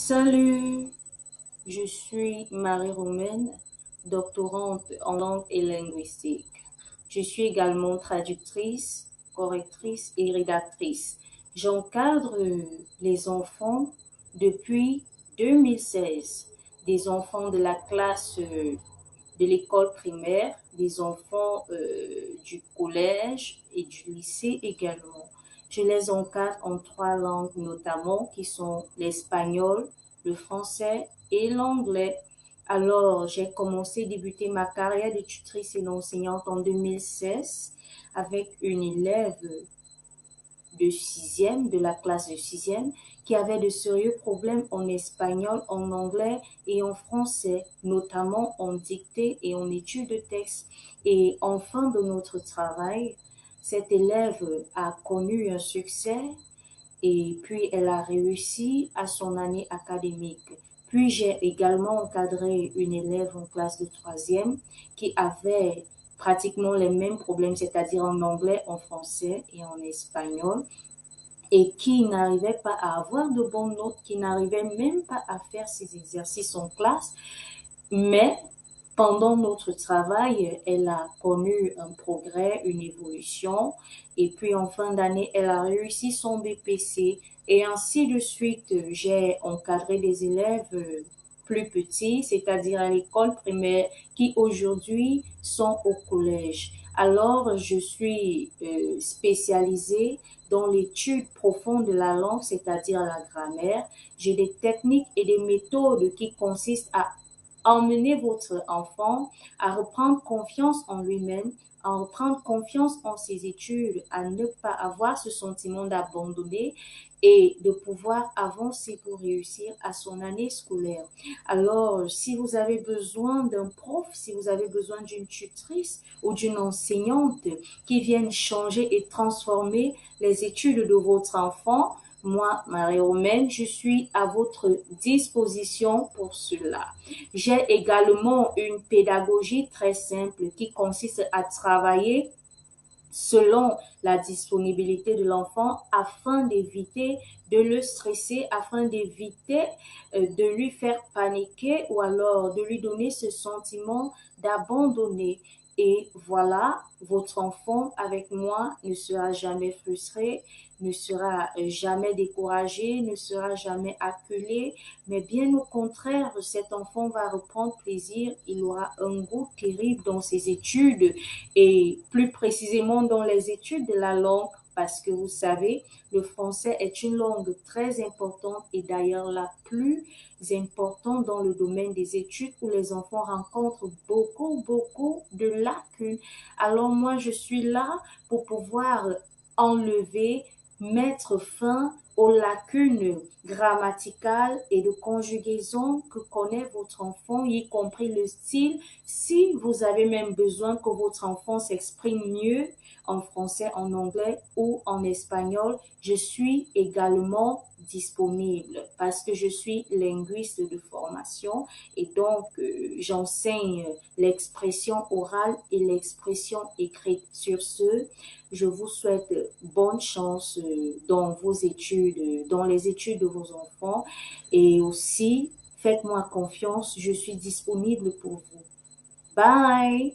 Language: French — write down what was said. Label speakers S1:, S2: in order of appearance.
S1: Salut, je suis Marie-Romaine, doctorante en langue et linguistique. Je suis également traductrice, correctrice et rédactrice. J'encadre les enfants depuis 2016, des enfants de la classe de l'école primaire, des enfants du collège et du lycée également. Je les encadre en trois langues notamment qui sont l'espagnol, le français et l'anglais. Alors, j'ai débuté ma carrière de tutrice et d'enseignante en 2016 avec une élève de sixième, de la classe de sixième, qui avait de sérieux problèmes en espagnol, en anglais et en français, notamment en dictée et en étude de texte. Et en fin de notre travail, cette élève a connu un succès et puis elle a réussi à son année académique. Puis j'ai également encadré une élève en classe de troisième qui avait pratiquement les mêmes problèmes, c'est-à-dire en anglais, en français et en espagnol, et qui n'arrivait pas à avoir de bonnes notes, qui n'arrivait même pas à faire ses exercices en classe. Mais pendant notre travail, elle a connu un progrès, une évolution, et puis en fin d'année, elle a réussi son BPC, et ainsi de suite. J'ai encadré des élèves plus petits, c'est-à-dire à l'école primaire, qui aujourd'hui sont au collège. Alors, je suis spécialisée dans l'étude profonde de la langue, c'est-à-dire la grammaire. J'ai des techniques et des méthodes qui consistent à emmener votre enfant à reprendre confiance en lui-même, à reprendre confiance en ses études, à ne pas avoir ce sentiment d'abandonner et de pouvoir avancer pour réussir à son année scolaire. Alors, si vous avez besoin d'un prof, si vous avez besoin d'une tutrice ou d'une enseignante qui vienne changer et transformer les études de votre enfant, moi, Marie-Romaine, je suis à votre disposition pour cela. J'ai également une pédagogie très simple qui consiste à travailler selon la disponibilité de l'enfant afin d'éviter de le stresser, afin d'éviter de lui faire paniquer ou alors de lui donner ce sentiment d'abandonner. Et voilà, votre enfant avec moi ne sera jamais frustré, ne sera jamais découragé, ne sera jamais acculé, mais bien au contraire, cet enfant va reprendre plaisir, il aura un goût terrible dans ses études et plus précisément dans les études de la langue, parce que vous savez, le français est une langue très importante et d'ailleurs la plus importante dans le domaine des études où les enfants rencontrent beaucoup de lacunes. Alors moi, je suis là pour pouvoir enlever, mettre fin aux lacunes grammaticales et de conjugaison que connaît votre enfant, y compris le style. Si vous avez même besoin que votre enfant s'exprime mieux en français, en anglais ou en espagnol, je suis également disponible parce que je suis linguiste de formation et donc j'enseigne l'expression orale et l'expression écrite. Sur ce, je vous souhaite bonne chance dans vos études, dans les études de vos enfants et aussi faites-moi confiance, je suis disponible pour vous. Bye!